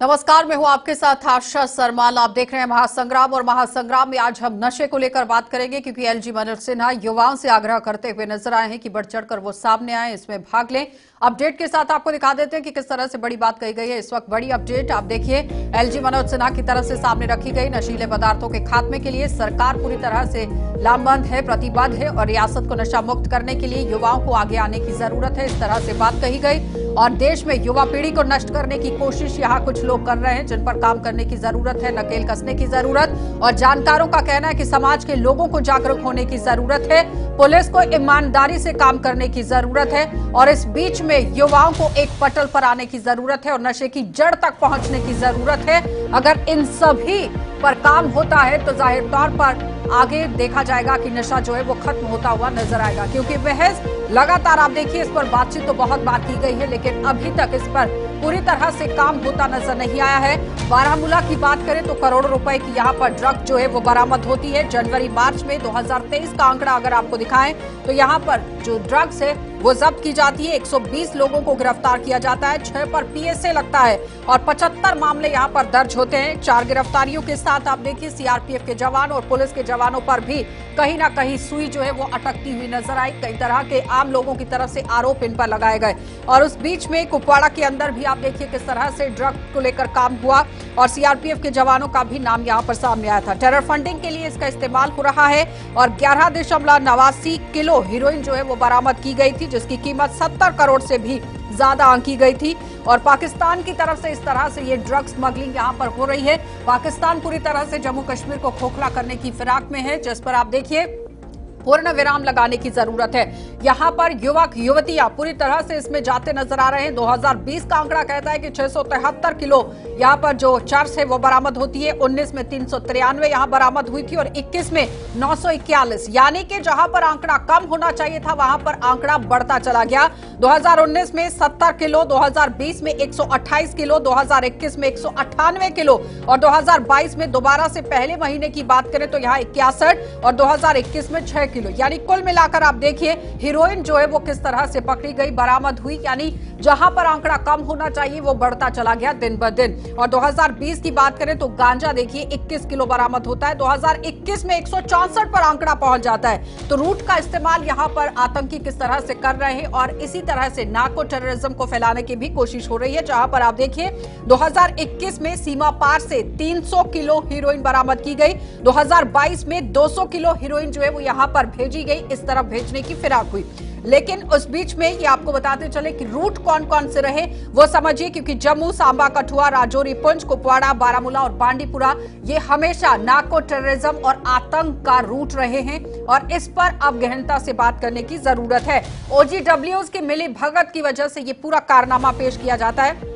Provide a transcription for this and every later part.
नमस्कार, मैं हूं आपके साथ आशा सरमाल। आप देख रहे हैं महासंग्राम और महासंग्राम में आज हम नशे को लेकर बात करेंगे क्योंकि एलजी मनोज सिन्हा युवाओं से आग्रह करते हुए नजर आए हैं कि बढ़ चढ़कर वो सामने आए, इसमें भाग लें। अपडेट के साथ आपको दिखा देते हैं कि किस तरह से बड़ी बात कही गई है। इस वक्त बड़ी अपडेट आप देखिए, एलजी मनोज सिन्हा की तरफ से सामने रखी गई नशीले पदार्थों के खात्मे के लिए सरकार पूरी तरह से लामबंद है, प्रतिबद्ध है और रियासत को नशा मुक्त करने के लिए युवाओं को आगे आने की जरूरत है। इस तरह से बात कही गई और देश में युवा पीढ़ी को नष्ट करने की कोशिश यहाँ कुछ लोग कर रहे हैं जिन पर काम करने की जरूरत है, नकेल कसने की जरूरत। और जानकारों का कहना है कि समाज के लोगों को जागरूक होने की जरूरत है, पुलिस को ईमानदारी से काम करने की जरूरत है और इस बीच में युवाओं को एक पटल पर आने की जरूरत है और नशे की जड़ तक पहुंचने की जरूरत है। अगर इन सभी पर काम होता है तो जाहिर तौर पर आगे देखा जाएगा कि नशा जो है वो खत्म होता हुआ नजर आएगा, क्योंकि बहस लगातार आप देखिए इस पर बातचीत तो बहुत बात की गई है लेकिन अभी तक इस पर पूरी तरह से काम होता नजर नहीं आया है। बारामूला की बात करें तो करोड़ों रुपए की यहाँ पर ड्रग जो है वो बरामद होती है। जनवरी मार्च में 2023 का आंकड़ा अगर आपको दिखाएं तो यहाँ पर जो ड्रग्स है वो जब्त की जाती है। 120 लोगों को गिरफ्तार किया जाता है, 6 पर पीएसए लगता है और 75 मामले यहाँ पर दर्ज होते हैं। 4 गिरफ्तारियों के साथ आप देखिए सीआरपीएफ के जवान और पुलिस के जवानों पर भी कहीं ना कहीं सुई जो है वो अटकती हुई नजर आई। कई तरह के आम लोगों की तरफ से आरोप इन पर लगाए गए और उस बीच में कुपवाड़ा के अंदर भी आप देखिए किस तरह से ड्रग को लेकर काम हुआ और सीआरपीएफ के जवानों का भी नाम यहाँ पर सामने आया था। टेरर फंडिंग के लिए इसका इस्तेमाल हो रहा है और 11.89 किलो हीरोइन जो है वो बरामद की गई थी जिसकी कीमत 70 करोड़ से भी ज्यादा आंकी गई थी। और पाकिस्तान की तरफ से इस तरह से ये ड्रग स्मगलिंग यहाँ पर हो रही है। पाकिस्तान पूरी तरह से जम्मू कश्मीर को खोखला करने की फिराक में है, जिस पर आप देखिए पूर्ण विराम लगाने की जरूरत है। यहाँ पर युवक युवतियां पूरी तरह से इसमें जाते नजर आ रहे हैं। 2020 का आंकड़ा कहता है कि 673 किलो यहाँ पर जो चर्स है वो बरामद होती है। 19 में 393 यहाँ बरामद हुई थी और 21 में 941, यानी कि जहां पर आंकड़ा कम होना चाहिए था वहां पर आंकड़ा बढ़ता चला गया। 2019 में 70 किलो, 2020 में 128 किलो, 2021 में 198 किलो और 2022 में दोबारा से पहले महीने की बात करें तो यहाँ 61 और 2021 में 6 किलो, यानी कुल मिलाकर आप देखिए हीरोइन जो है वो किस तरह से पकड़ी गई, बरामद हुई। यानी जहां पर आंकड़ा कम होना चाहिए वो बढ़ता चला गया दिन ब दिन। और 2020 की बात करें तो गांजा देखिए 21 किलो बरामद होता है, 2021 में 164 पर आंकड़ा पहुंच जाता है। तो रूट का इस्तेमाल यहां पर आतंकी किस तरह से कर रहे हैं और इसी तरह से नार्को टेररिज्म को फैलाने की भी कोशिश हो रही है। जहां पर आप देखिए 2021 में सीमा पार से 300 किलो हीरोइन बरामद की गई, 2022 में 200 किलो हीरोइन जो है वो यहां पर भेजी गई, इस तरफ भेजने की फिराक हुई। लेकिन उस बीच में ये आपको बताते चले कि रूट कौन कौन से रहे वो समझिए, क्योंकि जम्मू, सांबा, कठुआ, राजौरी, पुंछ, कुपवाड़ा, बारामूला और बांडीपुरा ये हमेशा नार्को टेररिज्म और आतंक का रूट रहे हैं और इस पर अब गहनता से बात करने की जरूरत है। ओजीडब्ल्यूज की मिली भगत की वजह से ये पूरा कारनामा पेश किया जाता है।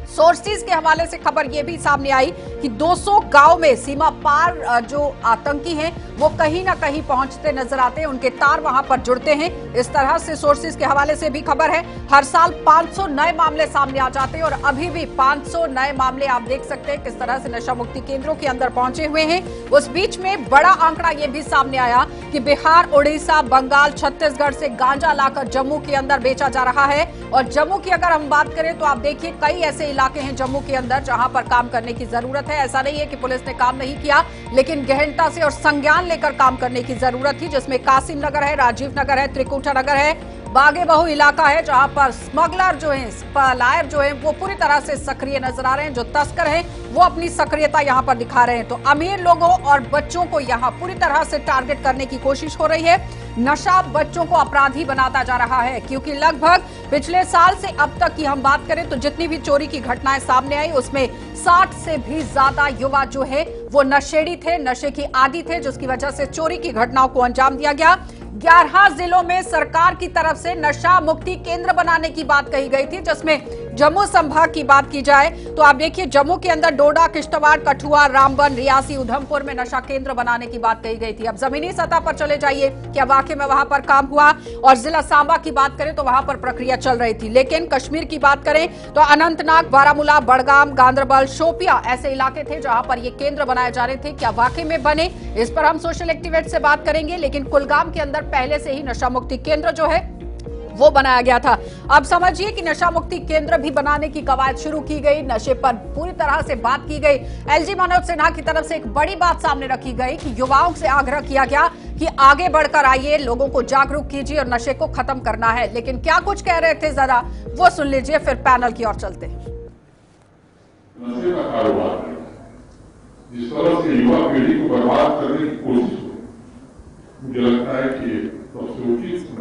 सोर्सेज के हवाले से खबर यह भी सामने आई कि 200 गांव में सीमा पार जो आतंकी हैं वो कहीं ना कहीं पहुंचते नजर आते हैं, उनके तार वहां पर जुड़ते हैं। इस तरह से सोर्सेज के हवाले से भी खबर है। हर साल 500 नए मामले सामने आ जाते हैं और अभी भी 500 नए मामले आप देख सकते हैं किस तरह से नशा मुक्ति केंद्रों के अंदर पहुंचे हुए हैं। उस बीच में बड़ा आंकड़ा यह भी सामने आया कि बिहार, उड़ीसा, बंगाल, छत्तीसगढ़ से गांजा लाकर जम्मू के अंदर बेचा जा रहा है। और जम्मू की अगर हम बात करें तो आप देखिए कई ऐसे इलाके हैं जम्मू के अंदर जहां पर काम करने की जरूरत है। ऐसा नहीं है कि पुलिस ने काम नहीं किया, लेकिन गहनता से और संज्ञान लेकर काम करने की जरूरत थी, जिसमें कासिम नगर है, राजीव नगर है, त्रिकुटा नगर है, बागे बहु इलाका है जहां पर स्मगलर जो है, पलायर जो है वो पूरी तरह से सक्रिय नजर आ रहे हैं। जो तस्कर हैं वो अपनी सक्रियता यहां पर दिखा रहे हैं। तो अमीर लोगों और बच्चों को यहां पूरी तरह से टारगेट करने की कोशिश हो रही है। नशा बच्चों को अपराधी बनाता जा रहा है, क्योंकि लगभग पिछले साल से अब तक की हम बात करें तो जितनी भी चोरी की घटनाएं सामने आई उसमें 60 से भी ज्यादा युवा जो है वो नशेड़ी थे, नशे की आदी थे, जिसकी वजह से चोरी की घटनाओं को अंजाम दिया गया। 11 जिलों में सरकार की तरफ से नशा मुक्ति केंद्र बनाने की बात कही गई थी, जिसमें जम्मू संभाग की बात की जाए तो आप देखिए जम्मू के अंदर डोडा, किश्तवाड़, कठुआ, रामबन, रियासी, उधमपुर में नशा केंद्र बनाने की बात कही गई थी। अब जमीनी सतह पर चले जाइए, क्या वाकई में वहां पर काम हुआ? और जिला सांबा की बात करें तो वहां पर प्रक्रिया चल रही थी। लेकिन कश्मीर की बात करें तो अनंतनाग, बारामूला, बड़गाम, गांदरबल, शोपिया ऐसे इलाके थे जहां पर ये केंद्र बनाए जा रहे थे। क्या वाकई में बने? इस पर हम सोशल एक्टिविस्ट से बात करेंगे। लेकिन कुलगाम के अंदर पहले से ही नशा मुक्ति केंद्र जो है वो बनाया गया था। अब समझिए कि नशा मुक्ति केंद्र भी बनाने की कवायद शुरू की गई, नशे पर पूरी तरह से बात की गई। एलजी मनोज सिन्हा की तरफ से एक बड़ी बात सामने रखी गई कि युवाओं से आग्रह किया गया कि आगे बढ़कर आइए, लोगों को जागरूक कीजिए और नशे को खत्म करना है। लेकिन क्या कुछ कह रहे थे जरा वो सुन लीजिए, फिर पैनल की ओर चलते हैं। नशे का कारोबार है, जिस तरह से युवा पीढ़ी को बर्बाद करने की कोशिश हो, मुझे लगता है कि सबसे उचित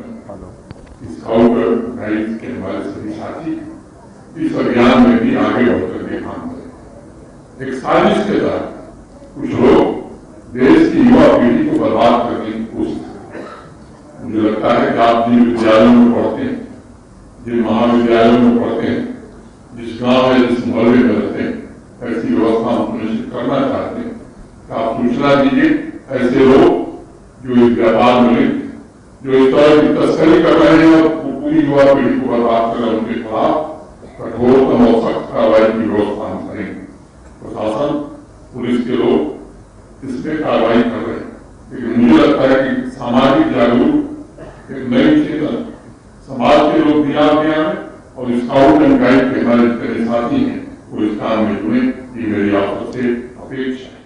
स्काउट गाइड्स के हमारे सभी साथी इस अभियान में भी आगे बढ़कर के काम करें। एक साजिश के तहत कुछ लोग देश की युवा पीढ़ी को बर्बाद करने की कोशिश करें। मुझे लगता है कि आप जिन विद्यालयों में पढ़ते हैं, जिन महाविद्यालयों में पढ़ते हैं, जिस गांव या जिस मोहल्ले में रहते हैं, ऐसी व्यवस्था हम सुनिश्चित करना चाहते हैं। आप सूचना दीजिए ऐसे लोग जो इस व्यापार में लिप्त, जो इस तरह की तस्करी कर रहे हैं और पूरी युवा पीढ़ी को बर्बाद कर रहे हैं, उनके खिलाफ कठोरतम और सख्त कार्रवाई की व्यवस्था हम करेंगे। प्रशासन, पुलिस के लोग इस पे कार्रवाई कर रहे हैं, लेकिन मुझे लगता है कि सामाजिक जागरूक एक नई चेतन समाज के लोग भी आगे आए और स्काउट एंड गाइड के हमारे जितने साथी हैं वो इस काम में जुड़े, ये मेरी आपसे अपेक्षा है।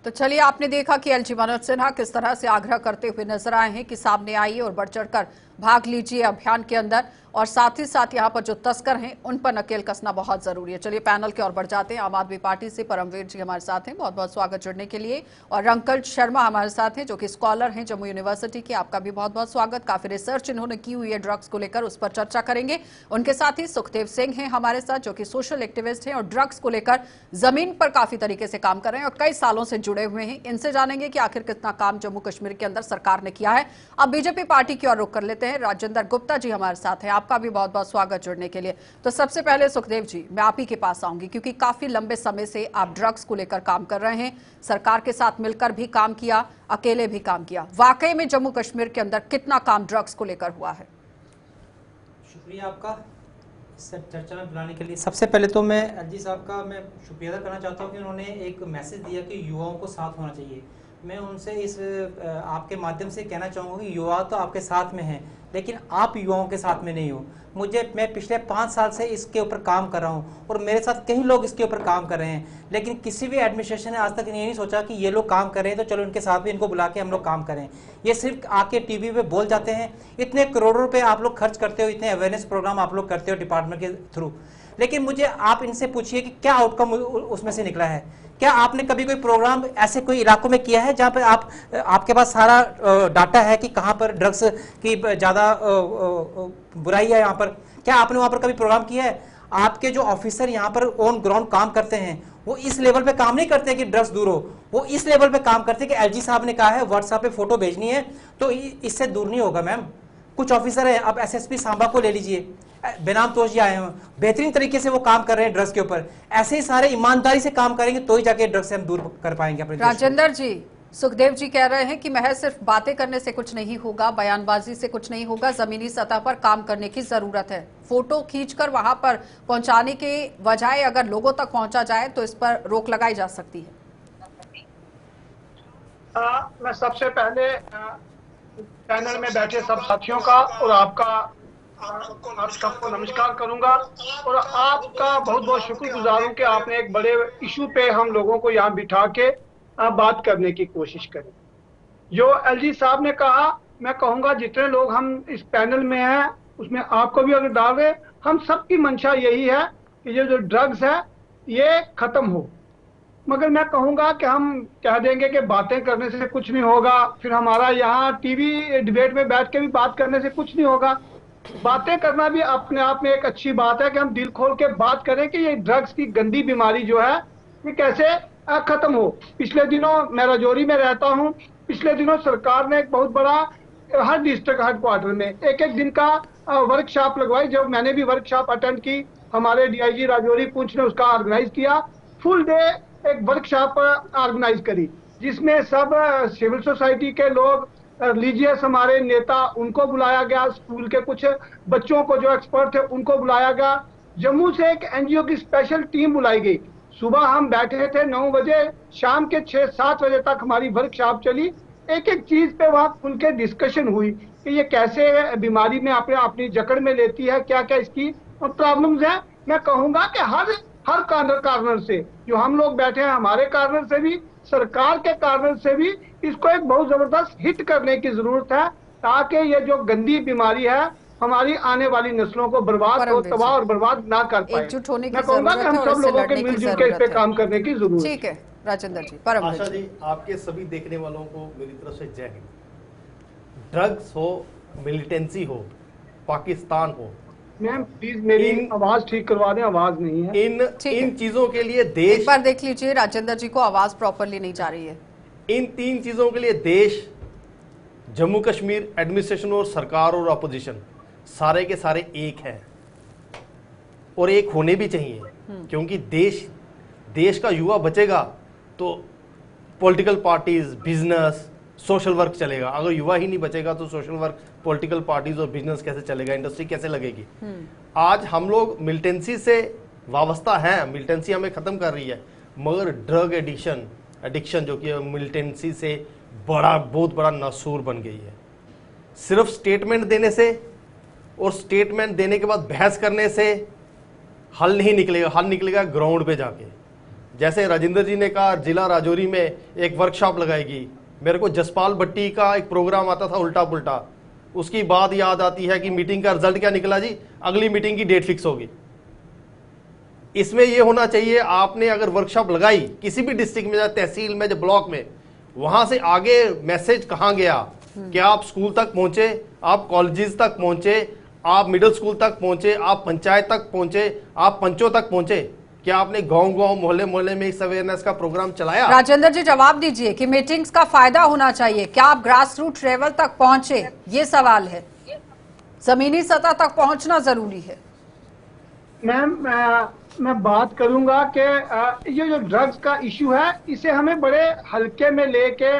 तो चलिए, आपने देखा कि एलजी मनोज सिन्हा किस तरह से आग्रह करते हुए नजर आए हैं कि सामने आइए और बढ़ चढ़कर भाग लीजिए अभियान के अंदर, और साथ ही साथ यहाँ पर जो तस्कर हैं उन पर नकेल कसना बहुत जरूरी है। चलिए पैनल की ओर बढ़ जाते हैं। आम आदमी पार्टी से परमवीर जी हमारे साथ हैं, बहुत बहुत स्वागत जुड़ने के लिए। और अंकल शर्मा हमारे साथ हैं जो कि स्कॉलर हैं जम्मू यूनिवर्सिटी के, आपका भी बहुत बहुत स्वागत। काफी रिसर्च इन्होंने की हुई है ड्रग्स को लेकर, उस पर चर्चा करेंगे। उनके साथ ही सुखदेव सिंह हैं हमारे साथ जो कि सोशल एक्टिविस्ट हैं और ड्रग्स को लेकर जमीन पर काफी तरीके से काम कर रहे हैं और कई सालों से जुड़े हुए हैं। इनसे जानेंगे कि आखिर कितना काम जम्मू कश्मीर के अंदर सरकार ने किया है। अब बीजेपी पार्टी की ओर रुख कर लेते हैं। राजेंद्र गुप्ता जी हमारे साथ हैं, आपका भी बहुत बहुत स्वागत जुड़ने के लिए। तो सबसे पहले सुखदेव जी, मैं आप ही के पास आऊंगी क्योंकि काफी लंबे समय से आप ड्रग्स को लेकर काम कर रहे हैं, सरकार के साथ मिलकर भी काम किया, अकेले भी काम किया। वाकई में जम्मू कश्मीर के अंदर कितना काम ड्रग्स को लेकर हुआ है? शुक्रिया आपका इस चर्चा में बुलाने के लिए। सबसे पहले तो मैं एलजी साहब का मैं शुक्रिया अदा करना चाहता हूँ कि उन्होंने एक मैसेज दिया कि युवाओं को साथ होना चाहिए। मैं उनसे इस आपके माध्यम से कहना चाहूँगा कि युवा तो आपके साथ में हैं, लेकिन आप युवाओं के साथ में नहीं हो। मैं पिछले 5 साल से इसके ऊपर काम कर रहा हूँ और मेरे साथ कई लोग इसके ऊपर काम कर रहे हैं, लेकिन किसी भी एडमिनिस्ट्रेशन ने आज तक ये नहीं सोचा कि ये लोग काम कर रहे हैं तो चलो इनके साथ भी इनको बुला के हम लोग काम करें। ये सिर्फ आके टीवी पे बोल जाते हैं। इतने करोड़ों रुपए आप लोग खर्च करते हो, इतने अवेयरनेस प्रोग्राम आप लोग करते हो डिपार्टमेंट के थ्रू, लेकिन मुझे आप इनसे पूछिए कि क्या आउटकम उसमें से निकला है। क्या आपने कभी कोई प्रोग्राम ऐसे कोई इलाकों में किया है जहां पर आपके पास सारा डाटा है कि कहां पर ड्रग्स की ज्यादा बुराई है? यहाँ पर क्या आपने वहां पर कभी प्रोग्राम किया है? आपके जो ऑफिसर यहाँ पर ऑन ग्राउंड काम करते हैं वो इस लेवल पे काम नहीं करते कि ड्रग्स दूर हो, वो इस लेवल पे काम करते हैं कि एलजी साहब ने कहा है व्हाट्सएप पे फोटो भेजनी है तो इससे दूर नहीं होगा। मैम कुछ ऑफिसर है, अब एसएसपी सांबा को ले लीजिए, बेनाम तोशी आए हैं, बेहतरीन तरीके से वो काम कर रहे हैं ड्रग्स के ऊपर। ऐसे ही सारे ईमानदारी से काम करेंगे तो ही जाके ड्रग्स से हम दूर कर पाएंगे अपने। राजेंद्र जी, सुखदेव जी कह रहे हैं कि महज सिर्फ बातें करने से कुछ नहीं होगा, बयानबाजी से कुछ नहीं होगा, जमीनी सतह पर काम करने की जरूरत है। फोटो खींचकर वहां पर पहुंचाने के बजाय अगर लोगों तक पहुंचा जाए तो इस पर रोक लगाई जा सकती है। मैं सबसे पहले पैनल में बैठे सब साथियों का और आप सबको नमस्कार करूंगा और आपका बहुत बहुत शुक्रगुजार हूं कि आपने एक बड़े इशू पे हम लोगों को यहाँ बिठा के बात करने की कोशिश करी। जो एलजी साहब ने कहा, मैं कहूंगा जितने लोग हम इस पैनल में हैं उसमें आपको भी अगर डाल रहे, हम सबकी मंशा यही है कि ये जो ड्रग्स है ये खत्म हो। मगर मैं कहूंगा कि हम कह देंगे कि बातें करने से कुछ नहीं होगा, फिर हमारा यहाँ टीवी डिबेट में बैठ के भी बात करने से कुछ नहीं होगा। बातें करना भी अपने आप में एक अच्छी बात है कि हम दिल खोल के बात करें कि ये ड्रग्स की गंदी बीमारी जो है ये कैसे खत्म हो। पिछले दिनों मैं राजौरी में रहता हूँ, पिछले दिनों सरकार ने एक बहुत बड़ा हर डिस्ट्रिक्ट हेडक्वार्टर में एक दिन का वर्कशॉप लगवाई। जब मैंने भी वर्कशॉप अटेंड की, हमारे डीआईजी राजौरी पुंछ ने उसका ऑर्गेनाइज किया, फुल डे एक वर्कशॉप ऑर्गेनाइज करी जिसमें सब सिविल सोसाइटी के लोग, रिलीजियस हमारे नेता, उनको बुलाया गया, स्कूल के कुछ बच्चों को जो एक्सपर्ट थे उनको बुलाया गया। जम्मू से एक एनजीओ की स्पेशल टीम बुलाई गई। सुबह हम बैठे थे 9 बजे, शाम के 6-7 बजे तक हमारी वर्कशॉप चली। एक एक चीज पे वहाँ खुल के डिस्कशन हुई कि ये कैसे बीमारी में अपनी जकड़ में लेती है, क्या क्या इसकी प्रॉब्लम्स है। मैं कहूंगा कि हर कार्नर से जो हम लोग बैठे हैं, हमारे कार्नर से भी, सरकार के कार्नर से भी इसको एक बहुत जबरदस्त हिट करने की जरूरत है, ताकि ये जो गंदी बीमारी है हमारी आने वाली नस्लों को बर्बाद और तबाह और बर्बाद ना कर पाए। एकजुट होने की मैं कहूंगा कि हम जरूरत है और सब इससे लोगों के लड़ने की मिलजुल के इस पे जरूरत है। काम करने की जरूरत है। ठीक है राजेंद्र जी, परमवीर आशा जी। जी, आपके सभी देखने वालों को मेरी तरफ से जय हिंद। ड्रग्स हो, मिलिटेंसी हो, पाकिस्तान हो, मैम प्लीज मेरी आवाज ठीक करवा दें, आवाज नहीं है। ठीक है। इन चीजों के लिए एक देश, बार देख लीजिए, राजेंद्र जी को आवाज प्रॉपरली नहीं जा रही है। इन 3 चीजों के लिए देश, जम्मू कश्मीर एडमिनिस्ट्रेशन और सरकार और अपोजिशन सारे के सारे एक हैं और एक होने भी चाहिए, क्योंकि देश का युवा बचेगा तो political parties, business, social work चलेगा। अगर युवा ही नहीं बचेगा तो सोशल वर्क, पॉलिटिकल पार्टीज और बिजनेस कैसे चलेगा, इंडस्ट्री कैसे लगेगी। आज हम लोग मिलिटेंसी से वाबस्ता हैं, मिलिटेंसी हमें खत्म कर रही है, मगर ड्रग एडिक्शन जो कि मिलिटेंसी से बहुत बड़ा नासूर बन गई है। सिर्फ स्टेटमेंट देने से और स्टेटमेंट देने के बाद बहस करने से हल नहीं निकलेगा, हल निकलेगा ग्राउंड पे जाके। जैसे राजेंद्र जी ने कहा जिला राजौरी में एक वर्कशॉप लगाएगी, मेरे को जसपाल भट्टी का एक प्रोग्राम आता था उल्टा पुल्टा, उसकी बात याद आती है कि मीटिंग का रिजल्ट क्या निकला जी, अगली मीटिंग की डेट फिक्स होगी। इसमें यह होना चाहिए, आपने अगर वर्कशॉप लगाई किसी भी डिस्ट्रिक्ट में, तहसील में, ब्लॉक में, वहां से आगे मैसेज कहां गया, क्या आप स्कूल तक पहुंचे, आप कॉलेजेस तक पहुंचे, आप मिडिल स्कूल तक पहुंचे, आप पंचायत तक पहुंचे, आप पंचों तक पहुंचे, क्या आपने गांव मोहल्ले में इस अवेयरनेस का प्रोग्राम चलाया? राजेंद्र जी जवाब दीजिए कि मीटिंग्स का फायदा होना चाहिए, क्या आप ग्रास रूट लेवल तक पहुंचे, ये सवाल है। जमीनी सतह तक पहुंचना जरूरी है। मैम मैं बात करूंगा कि ये जो ड्रग्स का इशू है, इसे हमें बड़े हल्के में लेके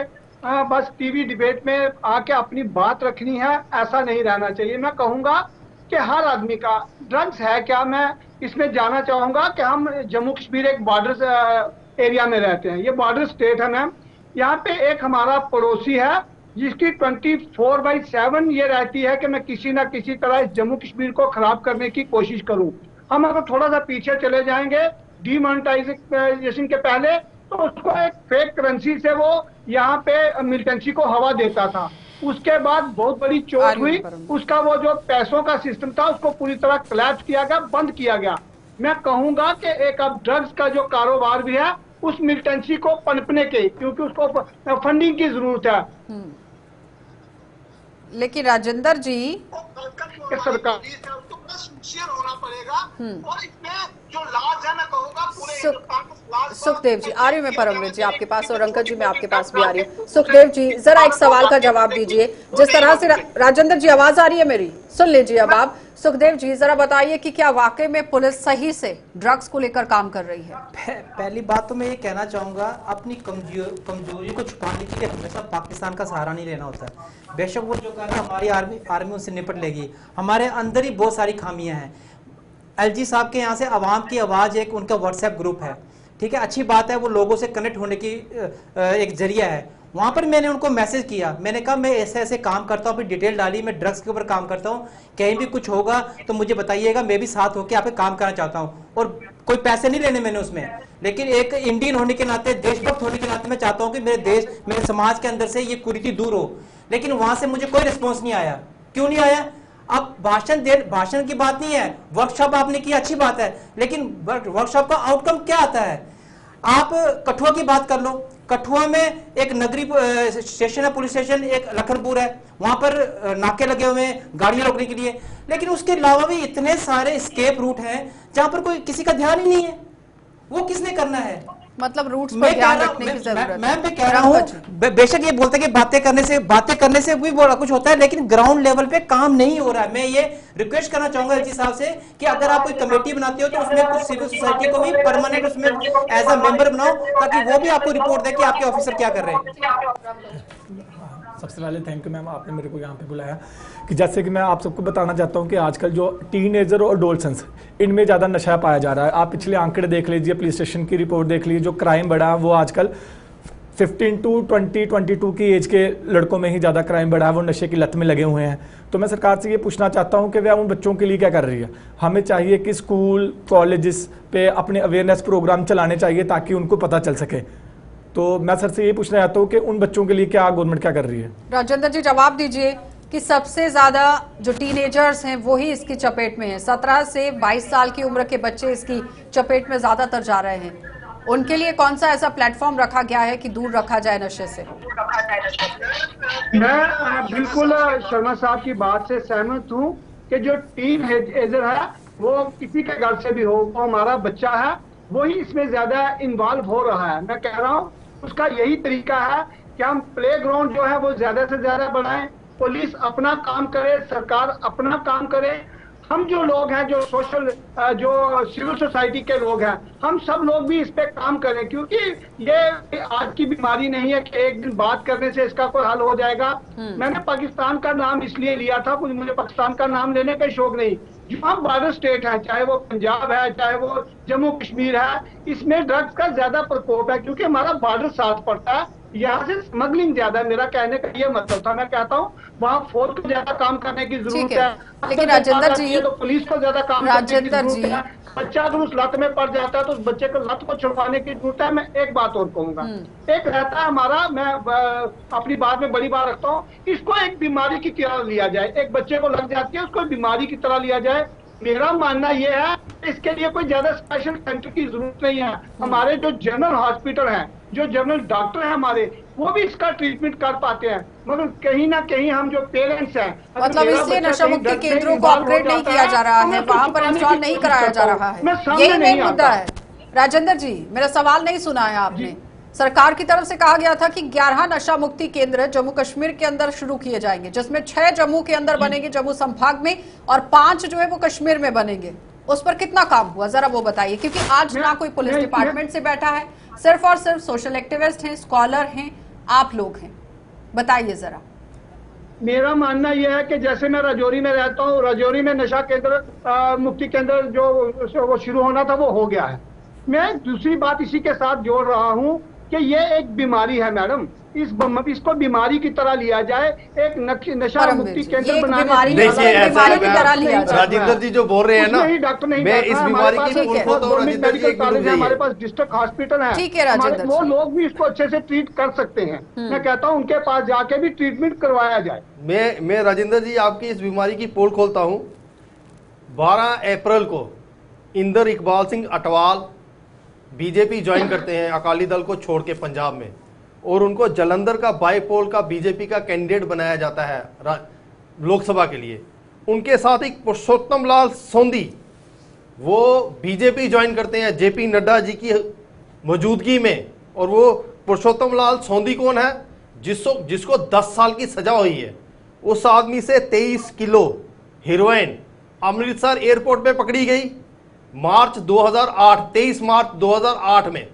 बस टीवी डिबेट में आके अपनी बात रखनी है, ऐसा नहीं रहना चाहिए। मैं कहूंगा कि हर आदमी का ड्रग्स है क्या, मैं इसमें जाना चाहूंगा कि हम जम्मू कश्मीर एक बॉर्डर एरिया में रहते हैं, ये बॉर्डर स्टेट है मैम। यहाँ पे एक हमारा पड़ोसी है जिसकी 24/7 ये रहती है कि मैं किसी ना किसी तरह इस जम्मू कश्मीर को खराब करने की कोशिश करूं। हम अगर थोड़ा सा पीछे चले जाएंगे डीमोनेटाइजेशन के पहले, तो उसको एक फेक करेंसी से वो यहाँ पे मिलिटेंसी को हवा देता था। उसके बाद बहुत बड़ी चोट हुई, उसका वो जो पैसों का सिस्टम था उसको पूरी तरह कोलैप्स किया गया, बंद किया गया। मैं कहूंगा कि एक अब ड्रग्स का जो कारोबार भी है उस मिलिटेंसी को पनपने के, क्योंकि उसको फंडिंग की जरूरत है। लेकिन राजेंद्र जी सरकार सिंसियर होना पड़ेगा और इसमें जो लाज है मैं कहूंगा पूरे हिंदुस्तान को लाज। सुखदेव जी आ रही हूँ मैं परमवीर जी आपके पास, और अंकल जी मैं आपके पास भी आ रही हूँ। सुखदेव जी जरा एक सवाल का जवाब दीजिए, जिस तरह से राजेंद्र जी आवाज आ रही है मेरी, सुन लीजिए अब आप। सुखदेव जी जरा बताइए कि क्या वाकई में पुलिस सही से ड्रग्स को लेकर काम कर रही है? पहली बात तो मैं ये कहना चाहूँगा, अपनी कमजोरी को छुपाने के लिए हमेशा पाकिस्तान का सहारा नहीं लेना होता है। बेशक वो जो कर हमारी आर्मी उनसे निपट लेगी, हमारे अंदर ही बहुत सारी खामियां हैं। एलजी साहब के यहाँ से आवाम की आवाज़ एक उनका व्हाट्सएप ग्रुप है, ठीक है, अच्छी बात है, वो लोगों से कनेक्ट होने की एक जरिया है। वहाँ पर मैंने उनको मैसेज किया, मैंने कहा मैं ऐसे ऐसे काम करता हूँ, अपनी डिटेल डाली, मैं ड्रग्स के ऊपर काम करता हूँ, कहीं भी कुछ होगा तो मुझे बताइएगा, मैं भी साथ होकर आप काम करना चाहता हूँ। और कोई पैसे नहीं लेने मैंने उसमें, लेकिन एक इंडियन होने के नाते, देशभक्त होने के नाते मैं चाहता हूँ कि मेरे देश, मेरे समाज के अंदर से ये कुरीति दूर हो। लेकिन वहाँ से मुझे कोई रिस्पॉन्स नहीं आया। क्यों नहीं आया? अब भाषण की बात नहीं है, वर्कशॉप आपने की अच्छी बात है, लेकिन वर्कशॉप का आउटकम क्या आता है? आप कठुआ की बात कर लो, कठुआ में एक नगरी स्टेशन है, पुलिस स्टेशन, एक लखनपुर है, वहां पर नाके लगे हुए हैं गाड़ियां रोकने के लिए, लेकिन उसके अलावा भी इतने सारे एस्केप रूट हैं जहां पर कोई किसी का ध्यान ही नहीं है। वो किसने करना है? मतलब रूट्स पर ध्यान रखने की जरूरत है। मैं कह रहा हूँ, बेशक ये बोलते हैं कि बातें करने से भी बड़ा कुछ होता है, लेकिन ग्राउंड लेवल पे काम नहीं हो रहा है। मैं ये रिक्वेस्ट करना चाहूंगा एलजी साहब से कि अगर आप कोई कमेटी बनाते हो तो उसमें कुछ सिविल सोसाइटी को भी परमानेंट उसमें एज अ मेंबर बनाओ, ताकि वो भी आपको रिपोर्ट दे कि आपके ऑफिसर क्या कर रहे हैं। सबसे पहले थैंक यू मैम, आपने मेरे को यहाँ पे बुलाया। कि जैसे कि मैं आप सबको बताना चाहता हूँ कि आजकल जो टीनेजर और एडोलसेंस, इनमें ज़्यादा नशा पाया जा रहा है। आप पिछले आंकड़े देख लीजिए, पुलिस स्टेशन की रिपोर्ट देख लीजिए, जो क्राइम बढ़ा वो आजकल 15 टू 22 की एज के लड़कों में ही ज़्यादा क्राइम बढ़ा है, वो नशे की लत में लगे हुए हैं। तो मैं सरकार से ये पूछना चाहता हूँ कि वह उन बच्चों के लिए क्या कर रही है। हमें चाहिए कि स्कूल कॉलेजेस पे अपने अवेयरनेस प्रोग्राम चलाने चाहिए ताकि उनको पता चल सके। तो मैं सर से ये पूछना चाहता हूँ कि उन बच्चों के लिए क्या गवर्नमेंट क्या कर रही है। राजेंद्र जी जवाब दीजिए कि सबसे ज्यादा जो टीनेजर्स हैं वो ही इसकी चपेट में हैं। 17 से 22 साल की उम्र के बच्चे इसकी चपेट में ज्यादातर जा रहे हैं। उनके लिए कौन सा ऐसा प्लेटफॉर्म रखा गया है कि दूर रखा जाए नशे से? मैं बिल्कुल शर्मा साहब की बात से सहमत हूँ कि जो टीन एजर है वो किसी के घर से भी हो, वो हमारा बच्चा है, वो ही इसमें ज्यादा इन्वॉल्व हो रहा है। मैं कह रहा हूँ उसका यही तरीका है कि हम प्ले ग्राउंड जो है वो ज्यादा से ज्यादा बढ़ाएं, पुलिस अपना काम करे, सरकार अपना काम करे, हम जो लोग हैं जो सोशल जो सिविल सोसाइटी के लोग हैं, हम सब लोग भी इस पे काम करें, क्योंकि ये आज की बीमारी नहीं है कि एक दिन बात करने से इसका कोई हल हो जाएगा। मैंने पाकिस्तान का नाम इसलिए लिया था, मुझे पाकिस्तान का नाम लेने का शौक नहीं। जो हम बॉर्डर स्टेट है, चाहे वो पंजाब है, चाहे वो जम्मू कश्मीर है, इसमें ड्रग्स का ज्यादा प्रकोप है क्योंकि हमारा बॉर्डर साथ पड़ता है, यहाँ से स्मगलिंग ज्यादा है। मेरा कहने का ये मतलब था। मैं कहता हूँ वहाँ फौज को ज्यादा काम करने की जरूरत है। लेकिन राजेंद्र जी, तो पुलिस को ज्यादा काम करने की जरूरत है। बच्चा अगर उस लत में पड़ जाता है तो उस बच्चे को लत को छुड़वाने की जरूरत है। मैं एक बात और कहूंगा, एक रहता है हमारा, मैं अपनी बात में बड़ी बात रखता हूँ, इसको एक बीमारी की तरह लिया जाए। एक बच्चे को लग जाती है, उसको बीमारी की तरह लिया जाए। मेरा मानना यह है इसके लिए कोई ज्यादा स्पेशल सेंटर की जरूरत नहीं है। हमारे जो जनरल हॉस्पिटल हैं, जो जनरल डॉक्टर हैं हमारे, वो भी इसका ट्रीटमेंट कर पाते हैं। मगर कहीं ना कहीं हम जो पेरेंट्स हैं, मतलब इसलिए नशा मुक्ति केंद्रों को अपग्रेड नहीं किया जा रहा है, वहां पर इंस्टॉल नहीं कराया जा रहा है, यही मेन मुद्दा है। राजेंद्र जी, मेरा सवाल नहीं सुना है आपने। सरकार की तरफ से कहा गया था कि 11 नशा मुक्ति केंद्र जम्मू कश्मीर के अंदर शुरू किए जाएंगे, जिसमें 6 जम्मू के अंदर बनेंगे, जम्मू संभाग में, और 5 जो है वो कश्मीर में बनेंगे। उस पर कितना काम हुआ जरा वो बताइए, क्योंकि आज ना कोई पुलिस डिपार्टमेंट से बैठा है, सिर्फ और सिर्फ सोशल एक्टिविस्ट हैं, स्कॉलर हैं, आप लोग हैं, बताइए जरा। मेरा मानना यह है कि जैसे मैं राजौरी में रहता हूँ, राजौरी में नशा केंद्र मुक्ति केंद्र जो वो शुरू होना था वो हो गया है। मैं दूसरी बात इसी के साथ जोड़ रहा हूँ कि ये एक बीमारी है मैडम, इसको बीमारी की तरह लिया जाए, एक नशा मुक्ति केंद्र बनाने राजेंद्र जी जो बोल रहे हैं ना, डॉक्टर नहीं, मैं इस बीमारी की मेडिकल कॉलेज है, हमारे पास डिस्ट्रिक्ट हॉस्पिटल है, ठीक है राजेंद्र, वो लोग भी इसको अच्छे से ट्रीट कर सकते हैं। मैं कहता हूँ उनके पास जाके भी ट्रीटमेंट करवाया जाए। मैं राजेंद्र जी आपकी इस बीमारी की पोल खोलता हूँ। 12 अप्रैल को इंदर इकबाल सिंह अटवाल बीजेपी ज्वाइन करते हैं अकाली दल को छोड़ के पंजाब में, और उनको जलंधर का बाईपोल का बीजेपी का कैंडिडेट बनाया जाता है लोकसभा के लिए। उनके साथ एक पुरुषोत्तम लाल सोंधी, वो बीजेपी ज्वाइन करते हैं जेपी नड्डा जी की मौजूदगी में। और वो पुरुषोत्तम लाल सोंधी कौन है? जिसको 10 साल की सजा हुई है। उस आदमी से 23 किलो हेरोइन अमृतसर एयरपोर्ट पे पकड़ी गई मार्च 2008, 23 मार्च 2008 में।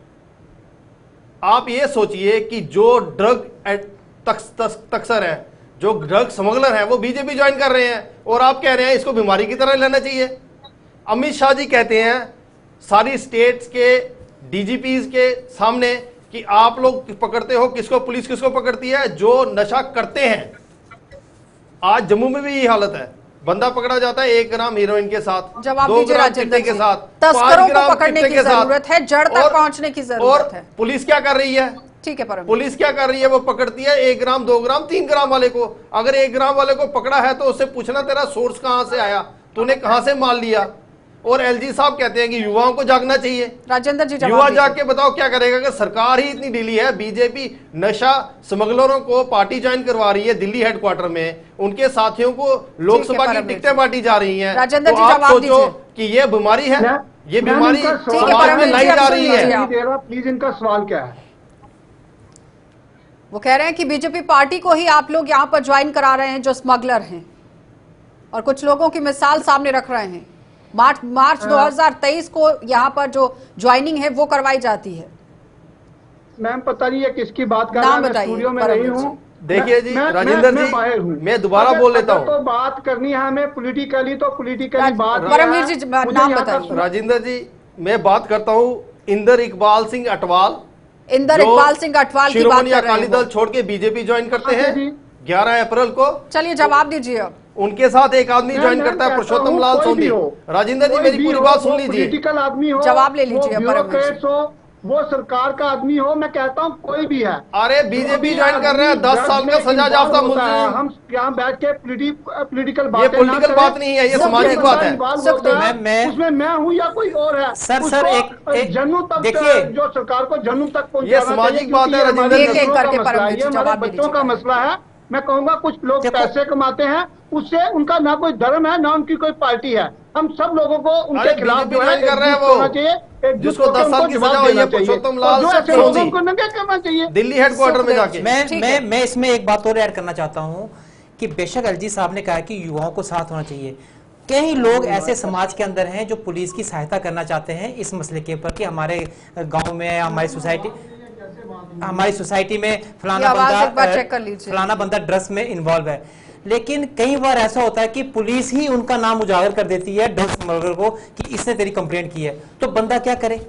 आप ये सोचिए कि जो ड्रग तस्कर है, जो ड्रग स्मगलर है, वो बीजेपी ज्वाइन कर रहे हैं, और आप कह रहे हैं इसको बीमारी की तरह लेना चाहिए। अमित शाह जी कहते हैं सारी स्टेट्स के डीजीपीज के सामने कि आप लोग पकड़ते हो किसको, पुलिस किसको पकड़ती है? जो नशा करते हैं। आज जम्मू में भी यही हालत है, बंदा पकड़ा जाता है 1 ग्राम हीरोइन के साथ, 2 ग्राम चिट्टे के साथ, तस्करों को पकड़ने की जरूरत है, जड़ तक पहुंचने की जरूरत है। पुलिस क्या कर रही है? ठीक है, पुलिस क्या कर रही है? वो पकड़ती है 1 ग्राम, 2 ग्राम, 3 ग्राम वाले को। अगर 1 ग्राम वाले को पकड़ा है तो उससे पूछना तेरा सोर्स कहां से आया, तूने कहां से माल लिया। और एलजी साहब कहते हैं कि युवाओं को जागना चाहिए। राजेंद्र जी, युवा जाग के बताओ क्या करेगा? कि सरकार ही इतनी ढीली है, बीजेपी नशा स्मगलरों को पार्टी ज्वाइन करवा रही है दिल्ली हेडक्वार्टर में, उनके साथियों को लोकसभा की टिकटें बांटी जा रही हैं। राजेंद्र तो जी आप सोचो कि ये बीमारी है, ये बीमारी समाज में लाई जा रही है। प्लीज इनका सवाल क्या है? वो कह रहे हैं कि बीजेपी पार्टी को ही आप लोग यहाँ पर ज्वाइन करा रहे हैं जो स्मगलर हैं, और कुछ लोगों की मिसाल सामने रख रहे हैं। मार्च 2023 को यहाँ पर जो ज्वाइनिंग है वो करवाई जाती है। मैम पता नहीं है किसकी बात कर रहे हैं, मैं स्टूडियो में नहीं हूँ। देखिए जी राजेंद्र जी, मैं दोबारा बोल लेता हूँ। तो बात करनी है हमें पॉलिटिकली, तो पॉलिटिकली बात। परमवीर जी नाम बताइए। राजेंद्र जी, मैं बात करता हूँ इंदर इकबाल सिंह अटवाल, इंदर जो इकबाल सिंह अटवाल की बात शिरोमणि कर रहे अकाली हैं दल वो। छोड़ के बीजेपी ज्वाइन करते हाँ हैं जी। 11 अप्रैल को। चलिए जवाब दीजिए अब। उनके साथ एक आदमी ज्वाइन मैं करता है, कहता पुरुषोत्तम हूँ, लाल कोई सोंधी। भी हो, राजेंद्र जी कोई मेरी भी पूरी हो, बात सुन वो लीजिए। पॉलिटिकल आदमी हो, जवाब ले लीजिए वो अब, ब्यूरोक्रेट्स हो, वो सरकार का आदमी हो, मैं कहता हूँ कोई भी है। अरे जो बीजेपी भी ज्वाइन कर रहे हैं, आदमी 10 साल का ड्रग्स में सजा याफ्ता involve होता है, मुजरिम। हम यहाँ बैठ के पॉलिटिकल ये बातें ना पॉलिटिकल करें। बात नहीं है, ये जो सामाजिक भी बात बंदा है। involve सुखदेव, होता है, मैं- उसमें मैं हूँ या कोई और है, सर, उसको एक जन्म तक देखिए, जो सरकार को जन्म तक ये पहुंचाना सामाजिक चाहिए, बात है, क्योंकि ये राजेंद्र हमारे जी। एक-एक बच्चों का करके मसला है, परमवीर ये जी, हमारे जवाब ले बच्चों का लीजिए। मसला है। मैं कहूंगा कुछ लोग देखो- पैसे कमाते हैं, उससे उनका ना कोई धर्म है ना उनकी कोई पार्टी है। हम सब लोगों को उनके अरे खिलाफ बीजेपी जो है ज्वाइन कर रहे हैं एकजुट वो, होना चाहिए, एकजुट जिसको होकर 10 साल उनको की जवाब सजा हुई देना है, चाहिए। पुरुषोत्तम और लाल जो ऐसे सोंधी। लोगों को नंगे करना चाहिए। दिल्ली हेडक्वार्टर में सुखदेव जाके। जी। ठीक है। मैं इसमें एक बात और ऐड करना चाहता हूं कि बेशक एलजी साहब ने कहा कि युवाओं को साथ होना चाहिए। कई लोग ऐसे समाज के अंदर हैं जो पुलिस की सहायता करना चाहते हैं इस मसले के ऊपर कि हमारे गांव में, हमारी सोसाइटी में ये आवाज एक बार चेक कर फलाना लीजिए। फलाना बंदा ड्रग्स में इन्वॉल्व है। लेकिन कई बार ऐसा होता है कि पुलिस ही उनका नाम उजागर कर देती है ड्रग्स स्मगलर को कि इसने तेरी कंप्लेंट की है, तो बंदा क्या करे?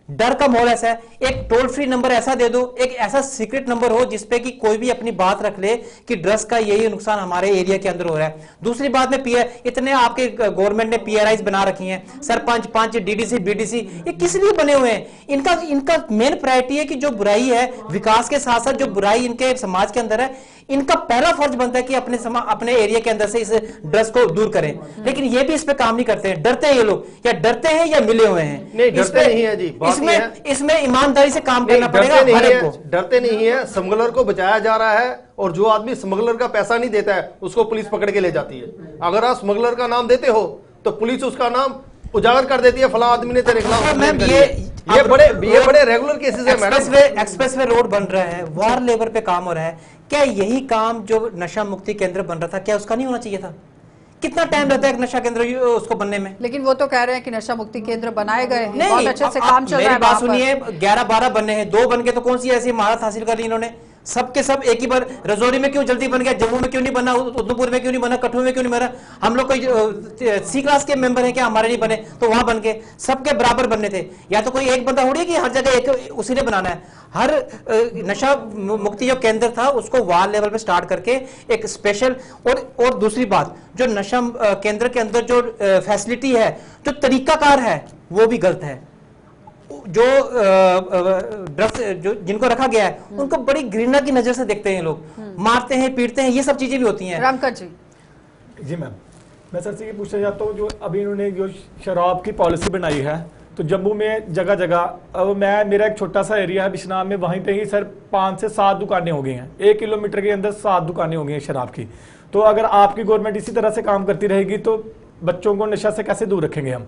डर का माहौल ऐसा है। एक टोल फ्री नंबर ऐसा दे दो, एक ऐसा सीक्रेट नंबर हो जिसपे कि कोई भी अपनी बात रख ले कि ड्रग्स का यही नुकसान हमारे एरिया के अंदर हो रहा है। दूसरी बात में इतने आपके गवर्नमेंट ने पीआरआईज बना रखी हैं, सरपंच, पंच, डीडीसी, बीडीसी, ये किस लिए बने हुए हैं? इनका मेन प्रायोरिटी है कि जो बुराई है, विकास के साथ साथ जो बुराई इनके समाज के अंदर है, इनका पहला फर्ज बनता है कि अपने एरिया के अंदर से इस ड्रग्स को दूर करें। लेकिन ये भी इस पे काम नहीं करते हैं। डरते हैं ये लोग, या डरते हैं या मिले हुए हैं। नहीं, डरते नहीं है जी, बात ये है। इसमें ईमानदारी से काम करना पड़ेगा डरते हर नहीं एक है, को। डरते नहीं है। स्मगलर को बचाया जा रहा है, और जो आदमी स्मगलर का पैसा नहीं देता है उसको पुलिस पकड़ के ले जाती है। अगर आप स्मगलर का नाम देते हो तो पुलिस उसका नाम उजागर कर देती है, फला आदमी ने तेरे खिलाफ मैम, कंप्लेंट करी है। ये बड़े रेगुलर केसेस है मैडम। एक्सप्रेसवे रोड बन रहा है, वार लेबर पे काम हो रहा है। क्या यही काम जो नशा मुक्ति केंद्र बन रहा था, क्या उसका नहीं होना चाहिए था? कितना टाइम लगता है एक नशा केंद्र उसको बनने में? लेकिन वो तो कह रहे हैं कि नशा मुक्ति केंद्र बनाए गए हैं, नहीं, बहुत अच्छे से आप काम चल रहा मेरी है बात वहाँ पर। सुनिए, 11-12 बनने हैं, 2 बन के तो कौन सी ऐसी महारत हासिल कर ली इन्होंने? सबके सब एक ही बार रजौरी में क्यों जल्दी बन गया, जम्मू में क्यों नहीं बना, उधमपुर में क्यों नहीं बना, कठुआ में क्यों नहीं बना? हम लोग कोई सी क्लास के मेंबर हैं क्या, हमारे नहीं बने? तो वहां बन के सबके बराबर बनने थे। या तो कोई एक बंदा हो रही है कि हर जगह एक उसी ने बनाना है। हर नशा मुक्ति जो केंद्र था उसको वार्ड लेवल पे स्टार्ट करके एक स्पेशल, और दूसरी बात, जो नशा केंद्र के अंदर जो फैसिलिटी है, जो तरीकाकार है, वो भी गलत है। जो ड्रग्स जो जिनको रखा गया है उनको बड़ी घृणा की नजर से देखते हैं लोग, मारते हैं, पीटते हैं, ये सब चीजें भी होती हैं। रामकर जी। जी मैम, मैं सर से ये पूछना चाहता हूँ, जो अभी इन्होंने जो शराब की पॉलिसी बनाई है, तो जम्मू में जगह जगह, मेरा एक छोटा सा एरिया है बिश्नाम में, वहीं पे ही सर 5 से 7 दुकानें हो गई हैं। 1 किलोमीटर के अंदर 7 दुकानें हो गई हैं शराब की। तो अगर आपकी गवर्नमेंट इसी तरह से काम करती रहेगी तो बच्चों को नशा से कैसे दूर रखेंगे हम?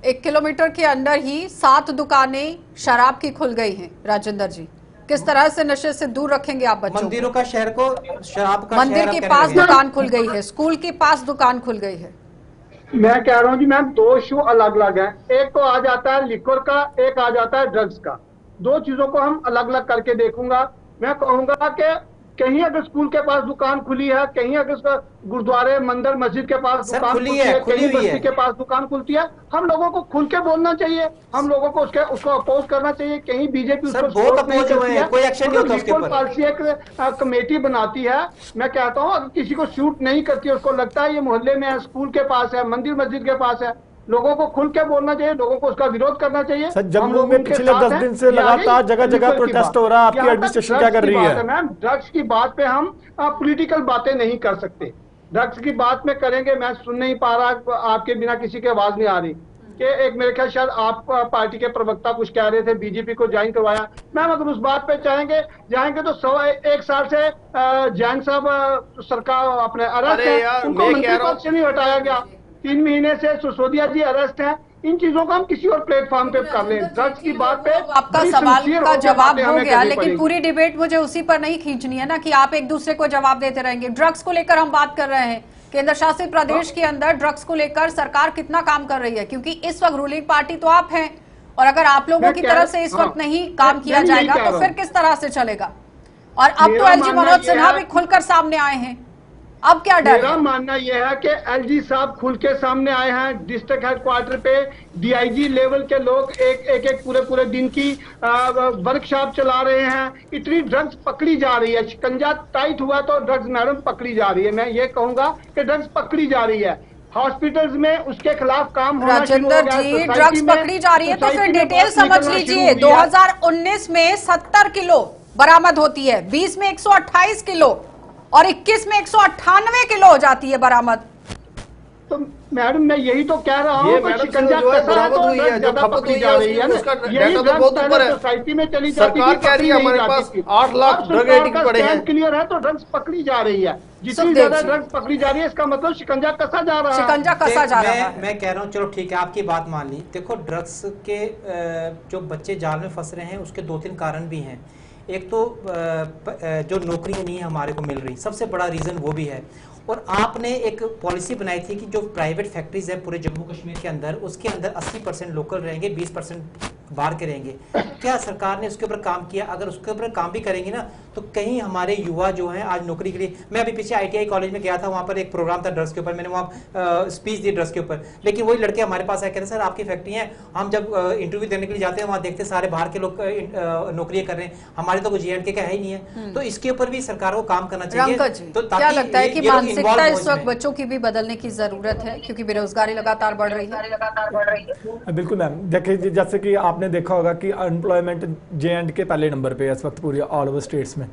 1 किलोमीटर के अंदर ही 7 दुकानें शराब की खुल गई हैं। राजेंद्र जी, किस तरह से नशे से दूर रखेंगे आप बच्चों मंदिरों का शहर को शराब का मंदिर शहर के आप पास कहने लगे। दुकान खुल गई है, स्कूल के पास दुकान खुल गई है। मैं कह रहा हूँ जी मैम, 2 इशू अलग अलग है। एक तो आ जाता है लिक्वर का, एक आ जाता है ड्रग्स का। 2 चीजों को हम अलग अलग करके देखूंगा। मैं कहूंगा कि कहीं अगर स्कूल के पास दुकान खुली है, कहीं अगर गुरुद्वारे, मंदिर, मस्जिद के पास दुकान खुली है, कहीं बस्ती के पास दुकान खुलती है, हम लोगों को खुल के बोलना चाहिए, हम लोगों को उसको अपोज करना चाहिए। कहीं बीजेपी उसको बहुत अपोज हुए हैं, कोई एक्शन नहीं होता उसके ऊपर। पॉलिसी एक कमेटी बनाती है। मैं कहता हूँ अगर किसी को शूट नहीं करती, उसको लगता है ये मोहल्ले में है, स्कूल के पास है, मंदिर मस्जिद के पास है, लोगों को खुल के बोलना चाहिए, लोगों को उसका विरोध करना चाहिए। सर, जम्मू में पिछले 10 दिन से लगातार जगह जगह प्रोटेस्ट हो रहा है, आपकी एडमिनिस्ट्रेशन क्या कर रही है? मैम, ड्रग्स की बात पे हम पॉलिटिकल बातें नहीं कर सकते। ड्रग्स की बात में करेंगे, मैं सुन नहीं पा रहा, आपके बिना किसी की आवाज नहीं आ रही कि एक मेरे ख्याल शायद आप पार्टी के प्रवक्ता कुछ कह रहे थे, बीजेपी को ज्वाइन करवाया। मैम, अगर उस बात पे जाएंगे तो 1 साल से जैन साहब सरकार अपने अरेस्ट है, उनको मंत्री पद से नहीं हटाया गया। 3 महीने से सिसोदिया जी अरेस्ट हैं। इन चीजों को हम किसी और प्लेटफॉर्म पे कर लें। ड्रग्स की बात पे आपका सवाल का जवाब हो गया, लेकिन पूरी डिबेट मुझे उसी पर नहीं खींचनी है ना कि आप एक दूसरे को जवाब देते रहेंगे। ड्रग्स को लेकर हम बात कर रहे हैं। केंद्र शासित प्रदेश के अंदर ड्रग्स को लेकर सरकार कितना काम कर रही है, क्योंकि इस वक्त रूलिंग पार्टी तो आप हैं, और अगर आप लोगों की तरफ से इस वक्त नहीं काम किया जाएगा तो फिर किस तरह से चलेगा? और अब तो एलजी मनोज सिन्हा भी खुलकर सामने आए हैं। अब क्या डर मेरा है? मानना यह है कि एलजी साहब खुल के सामने आए हैं। डिस्ट्रिक्ट हेडक्वार्टर पे डीआईजी लेवल के लोग एक पूरे दिन की वर्कशॉप चला रहे हैं। इतनी ड्रग्स पकड़ी जा रही है, शिकंजा टाइट हुआ तो ड्रग्स मैडम पकड़ी जा रही है। मैं ये कहूंगा कि ड्रग्स पकड़ी जा रही है हॉस्पिटल्स में, उसके खिलाफ काम होना शुरू हो राजेंद्र गया। जी, सोसाइटी ड्रग्स में- पकड़ी जा रही है तो फिर सोसाइटी में डिटेल बहुत समझ निकलना लीजिए। शुरू हुई है। 2019 में 70 किलो बरामद होती है, 20 में 128 किलो और 21 में 198 किलो हो जाती है बरामद। तो मैडम मैं यही तो कह रहा ये हूँ कि मैडम शिकंजा जो है कसा है बरामद तो हुई है, जो ज्यादा खपत पकड़ी हुई जा है, रही है ना। उसका यही डाटा तो ड्रग्स बहुत पहले ऊपर है। सोसाइटी में चली जाती सरकार थी, कह रही है पकड़ी हमारे नहीं पास जाती थी। 8 लाख अब ड्रग सरकार एडिक्ट का पड़े हैं। स्टैंड क्लियर है तो ड्रग्स पकड़ी जा रही है। जितनी सुखदेव ज्यादा जी। ड्रग्स पकड़ी जा रही है इसका मतलब शिकंजा कसा जा रहा है। शिकंजा कसा जा रहा है। मैं कह रहा हूँ चलो ठीक है, आपकी बात मान ली। देखो ड्रग्स के जो बच्चे जाल में फंस रहे हैं उसके 2-3 कारण भी हैं। एक तो जो नौकरियां नहीं हमारे को मिल रही, सबसे बड़ा रीजन वो भी है। और आपने एक पॉलिसी बनाई थी कि जो प्राइवेट फैक्ट्रीज है पूरे जम्मू कश्मीर के अंदर, उसके अंदर 80% लोकल रहेंगे, 20% बाहर के रहेंगे। क्या सरकार ने उसके ऊपर काम किया? अगर उसके ऊपर काम भी करेंगे ना तो कहीं हमारे युवा जो हैं आज नौकरी के लिए, मैं अभी पीछे ITI कॉलेज में गया था, वहाँ पर एक प्रोग्राम था ड्रग्स के ऊपर, मैंने वहाँ स्पीच दी ड्रग्स के ऊपर। लेकिन वही लड़के हमारे पास आए, कहते सर आपकी फैक्ट्री है, हम जब इंटरव्यू देने के लिए जाते हैं वहाँ देखते सारे बाहर के लोग नौकरियां कर रहे हैं, हमारे तो कुछ JNK का है ही नहीं है। तो इसके ऊपर भी सरकार को काम करना चाहिए। रंका जी, तो क्या लगता है कि ये लोग मानसिकता involve हो इस वक्त इसमें। बच्चों की भी बदलने की जरूरत है क्योंकि बेरोजगारी लगातार बढ़ रही है? बिल्कुल मैम, देखिए जैसे कि आपने देखा होगा कि अनएम्प्लॉयमेंट J&K पहले नंबर पे है इस वक्त पूरी ऑल ओवर स्टेट्स में।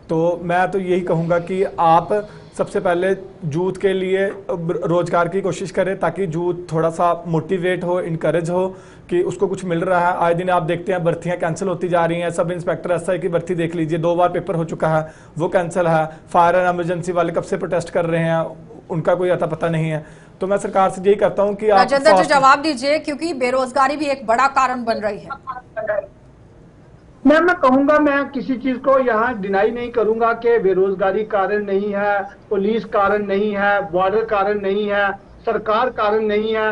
तो मैं तो यही कहूँगा कि आप सबसे पहले यूथ के लिए रोजगार की कोशिश करें ताकि यूथ थोड़ा सा मोटिवेट हो, इनकरेज हो कि उसको कुछ मिल रहा है। आए दिन आप देखते हैं भर्तियां कैंसिल होती जा रही हैं। सब इंस्पेक्टर SI की भर्ती देख लीजिए, 2 बार पेपर हो चुका है, वो कैंसिल है। फायर एंड इमरजेंसी वाले कब से प्रोटेस्ट कर रहे हैं, उनका कोई अता पता नहीं है। तो मैं सरकार से यही करता हूँ कि आप राजेंद्र जी जवाब दीजिए, क्योंकि बेरोजगारी भी एक बड़ा कारण बन रही है। मैं कहूंगा, मैं किसी चीज को यहाँ डिनाई नहीं करूंगा कि बेरोजगारी कारण नहीं है, पुलिस कारण नहीं है, बॉर्डर कारण नहीं है, सरकार कारण नहीं है,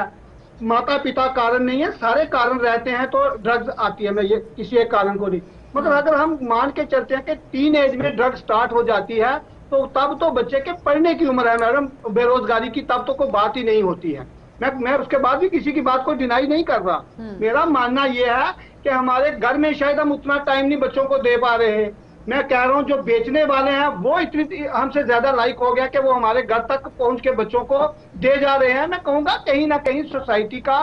माता पिता कारण नहीं है। सारे कारण रहते हैं तो ड्रग्स आती है। मैं ये किसी एक कारण को नहीं, मगर अगर हम मान के चलते हैं कि टीन एज में ड्रग्स स्टार्ट हो जाती है तो तब तो बच्चे के पढ़ने की उम्र है मैडम, बेरोजगारी की तब तो कोई बात ही नहीं होती है। मैं उसके बाद भी किसी की बात को डिनाई नहीं कर रहा। मेरा मानना यह है कि हमारे घर में शायद हम उतना टाइम नहीं बच्चों को दे पा रहे हैं। मैं कह रहा हूँ जो बेचने वाले हैं वो इतनी हमसे ज्यादा लाइक हो गया कि वो हमारे घर तक पहुंच के बच्चों को दे जा रहे हैं। मैं कहूंगा कहीं ना कहीं सोसाइटी का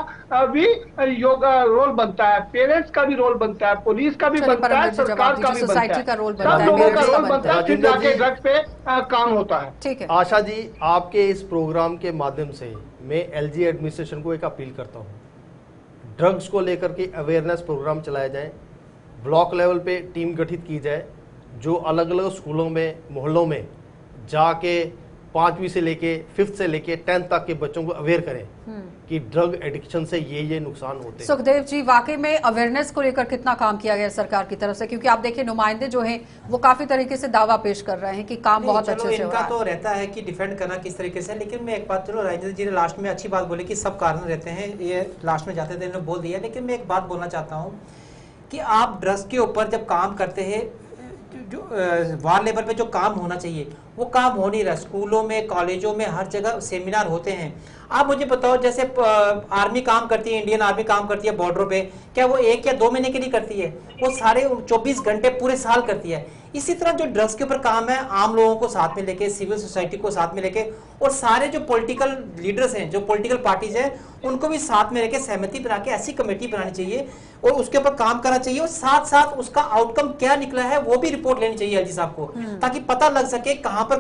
भी रोल बनता है, पेरेंट्स का भी रोल बनता है, पुलिस का भी चलिए, बनता है, परमवीर जी सरकार जवाब का दीजिए, भी बनता सोसाइटी है, का रोल बनता सब है, लोगों का पेरेंट्स का रोल बनता है, फिर राजेंद्र जाके जी- ड्रग्स पे काम होता है। ठीक है। आशा जी, आपके इस प्रोग्राम के माध्यम से मैं LG एडमिनिस्ट्रेशन को एक अपील करता हूँ, ड्रग्स को लेकर के अवेयरनेस प्रोग्राम चलाया जाए, ब्लॉक लेवल पे टीम गठित की जाए, जो अलग अलग स्कूलों में मोहल्लों में जाके 5वीं से लेके 5th से लेके 10th तक के बच्चों को अवेयर करें कि ड्रग एडिक्शन से ये नुकसान होते हैं। सुखदेव जी, वाकई में अवेयरनेस को लेकर कितना काम किया गया सरकार की तरफ से? क्योंकि आप देखिए नुमाइंदे जो हैं वो काफी तरीके से दावा पेश कर रहे हैं कि काम नहीं, बहुत चलो, अच्छे से हो इनका रहा है। तो रहता है कि डिफेंड करना किस तरीके से। लेकिन मैं एक बात, चलो राजेंद्र जी ने लास्ट में अच्छी बात बोली कि सब कारण रहते हैं, ये लास्ट में जाते थे इन्होंने बोल दिया। लेकिन मैं एक बात बोलना चाहता हूँ कि आप ड्रग्स के ऊपर जब काम करते हैं, जो वार लेवल पे जो काम होना चाहिए वो काम हो नहीं रहा। स्कूलों में, कॉलेजों में, हर जगह सेमिनार होते हैं। आप मुझे बताओ, जैसे आर्मी काम करती है, इंडियन आर्मी काम करती है बॉर्डरों पे, क्या वो 1 या 2 महीने के लिए करती है? वो सारे 24 घंटे पूरे साल करती है। इसी तरह जो ड्रग्स के ऊपर काम है, आम लोगों को साथ में लेके, सिविल सोसाइटी को साथ में लेके, और सारे जो पॉलिटिकल लीडर्स हैं, जो पॉलिटिकल पार्टीज हैं, उनको भी साथ में लेके सहमति बना के ऐसी कमेटी बनानी चाहिए और उसके ऊपर काम करना चाहिए। और साथ साथ उसका आउटकम क्या निकला है वो भी रिपोर्ट लेनी चाहिए LG साहब को, ताकि पता लग सके कहाँ पर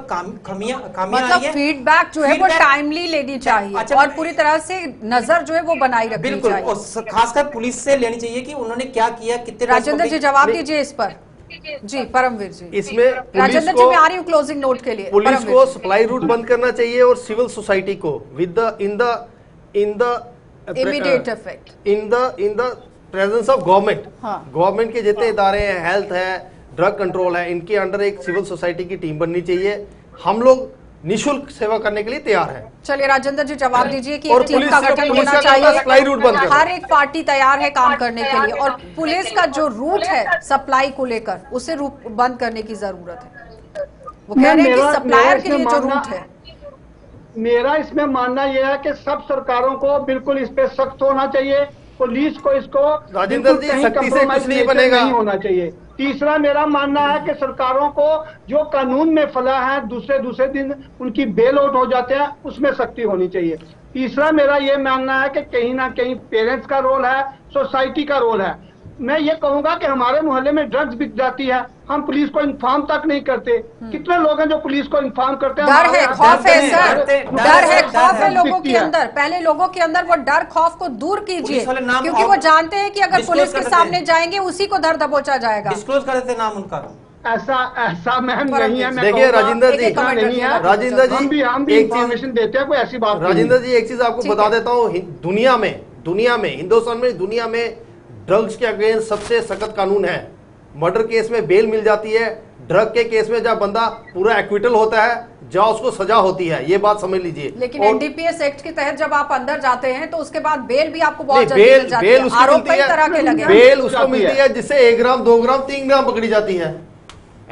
खामियां मतलब आई है। फीडबैक जो है वो Feedback- टाइमली लेनी चाहिए अच्छा, और पूरी तरह से नजर जो है वो बनाई रखनी बिल्कुल, चाहिए। और खासकर पुलिस से लेनी चाहिए कि उन्होंने क्या किया, कितने राजेंद्र जी जवाब दीजिए इस पर। जी परमवीर जी। इसमें राजेंद्र जी मैं आ रही हूँ क्लोजिंग नोट के लिए। पुलिस परमवीर को जी। सप्लाई रूट बंद करना चाहिए और सिविल सोसाइटी को with in the immediate effect in the presence of government. हाँ। गवर्नमेंट के जितने इदारे हैं, हेल्थ है, ड्रग कंट्रोल है, इनके अंडर एक सिविल सोसाइटी की टीम बननी चाहिए। हम लोग निःशुल्क सेवा करने के लिए तैयार हैं। चलिए राजेंद्र जी जवाब दीजिए कि और एक टीम पुलिस का का- गठन पुलिस होना का काम है सप्लाई रूट बंद चाहिए। करना। हर एक पार्टी तैयार है काम करने के लिए और पुलिस का जो रूट है सप्लाई को लेकर उसे बंद करने की जरूरत है। वो कह रहे हैं कि सप्लायर के लिए जो रूट है मेरा इसमें मानना यह है कि सब सरकारों को बिल्कुल इस पे सख्त होना चाहिए, पुलिस को इसको राजेंद्र बिल्कुल जी, कहीं सख्ती से compromise कुछ नहीं नेचर बनेगा। नहीं होना चाहिए। तीसरा मेरा मानना है कि सरकारों को जो कानून में फला है दूसरे दिन उनकी बेल आउट हो जाते हैं, उसमें सख्ती होनी चाहिए। तीसरा मेरा ये मानना है कि कहीं ना कहीं पेरेंट्स का रोल है, सोसाइटी का रोल है। मैं ये कहूंगा कि हमारे मोहल्ले में ड्रग्स बिक जाती है, हम पुलिस को इन्फॉर्म तक नहीं करते। कितने लोग हैं जो पुलिस को इन्फॉर्म करते हैं? डर है, खौफ है सर, डर है, खौफ है लोगों दिखती के है। अंदर। पहले लोगों के अंदर वो डर खौफ को दूर कीजिए, पुलिस वाले नाम क्योंकि वो जानते हैं कि अगर disclose पुलिस के कर देते सामने हैं। जाएंगे उसी को धर दबोचा जाएगा। डिस्क्लोज कर देते नाम उनका। ऐसा मैम नहीं है। मैं देखिए कहूंगा, राजेंद्र जी, एक कमेंट नहीं है। राजेंद्र जी, हम भी एक चीज इंफॉर्मेशन देते हैं, कोई ऐसी बात नहीं है। राजेंद्र जी, एक चीज आपको ठीक बता है। देता हूँ, दुनिया में हिंदुस्तान में, दुनिया में ड्रग्स के अगेंस्ट सबसे सख्त कानून है। मर्डर केस में बेल मिल जाती है, ड्रग के केस में जब बंदा पूरा एक्विटल होता है, जहाँ उसको सजा होती है, ये बात समझ लीजिए। लेकिन और एनडीपीएस एक्ट के तहत जब आप अंदर जाते हैं तो उसके बाद बेल भी आपको बहुत नहीं, जल्दी मिल जाती बेल है। उसकी आरोप मिलती कई है, तरह के लगे हैं। बेल उसको जाती मिलती है। है जिससे 1 ग्राम 2 ग्राम 3 ग्राम पकड़ी जाती है।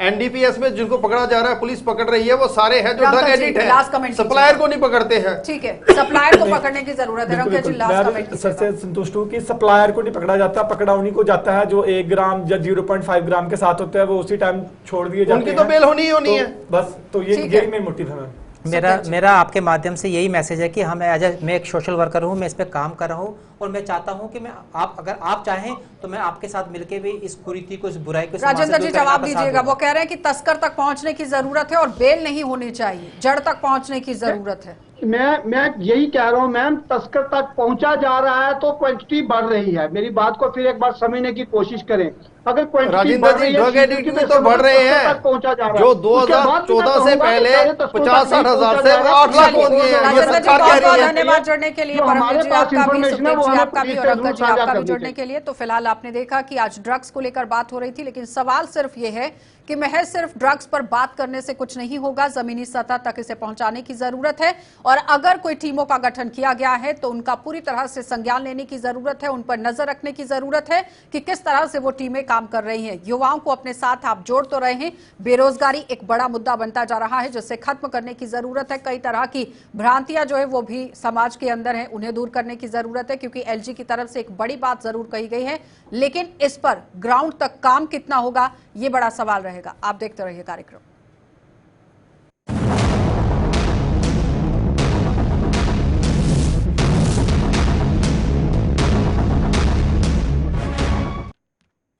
एनडीपीएस में जिनको पकड़ा जा रहा है, पुलिस पकड़ रही है, वो सारे हैं जो ड्रग एडिक्ट है, लास्ट कमेंट सप्लायर को नहीं पकड़ते हैं। ठीक है, सप्लायर को पकड़ने की जरूरत है। रंकेश जी, लास्ट कमेंट मैं सर से संतुष्ट हूँ कि सप्लायर को नहीं पकड़ा जाता, पकड़ा उन्हीं को जाता है जो 1 ग्राम या 0.5 ग्राम के साथ होते हैं, वो उसी टाइम छोड़ दिए जाते हैं। उनकी तो बेल होनी ही होनी है। बस तो ये ठीक है। यही मेन मोटिव है मैम। मेरा आपके माध्यम से यही मैसेज है कि हम मैं एक सोशल वर्कर हूँ, मैं इस पे काम कर रहा हूँ और मैं चाहता हूँ कि अगर आप चाहें तो मैं आपके साथ मिलकर भी इस कुरीति को, इस बुराई को, राजेंद्र जी जवाब दीजिएगा। वो कह रहे हैं कि तस्कर तक पहुंचने की जरूरत है और बेल नहीं होनी चाहिए, जड़ तक पहुंचने की जरूरत है। मैं यही कह रहा हूँ मैम, तस्कर तक पहुंचा जा रहा है तो क्वांटिटी बढ़ रही है। मेरी बात को फिर एक बार समझने की कोशिश करें। अगर क्वांटिटी राजेंद्र बढ़ जी, रही है, ड्रग एडिक्ट भी तो बढ़ रहे हैं, पहुंचा जा रहा है। जो उसके बाद भी मैं 2014 से कहूंगा कि पहले सारे तस्करों तक 50-60 नहीं हजार पहुंचा से जा रहा है। 8 लाख पहुंच गए हैं। ये राजेंद्र जी सरकार बहुत कह बहुत रही है। धन्यवाद जुड़ने के लिए। जो परमवीर हमारे जी पास आपका भी, information है, सुखदेव वो जी हमें आपका भी पुलिस और से रंगत जी जरूर साझा आपका भी करनी जुड़ने के लिए। तो फिलहाल आपने देखा कि आज ड्रग्स को लेकर बात हो रही थी, लेकिन सवाल सिर्फ ये है कि महज सिर्फ ड्रग्स पर बात करने से कुछ नहीं होगा, जमीनी सतह तक इसे पहुंचाने की जरूरत है। और अगर कोई टीमों का गठन किया गया है तो उनका पूरी तरह से संज्ञान लेने की जरूरत है, उन पर नजर रखने की जरूरत है कि किस तरह से वो टीमें काम कर रही हैं। युवाओं को अपने साथ आप जोड़ तो रहे हैं, बेरोजगारी एक बड़ा मुद्दा बनता जा रहा है जिसे खत्म करने की जरूरत है। कई तरह की भ्रांतियां जो है वो भी समाज के अंदर है, उन्हें दूर करने की जरूरत है, क्योंकि एलजी की तरफ से एक बड़ी बात जरूर कही गई है, लेकिन इस पर ग्राउंड तक काम कितना होगा ये बड़ा सवाल रहेगा। आप देखते रहिए कार्यक्रम।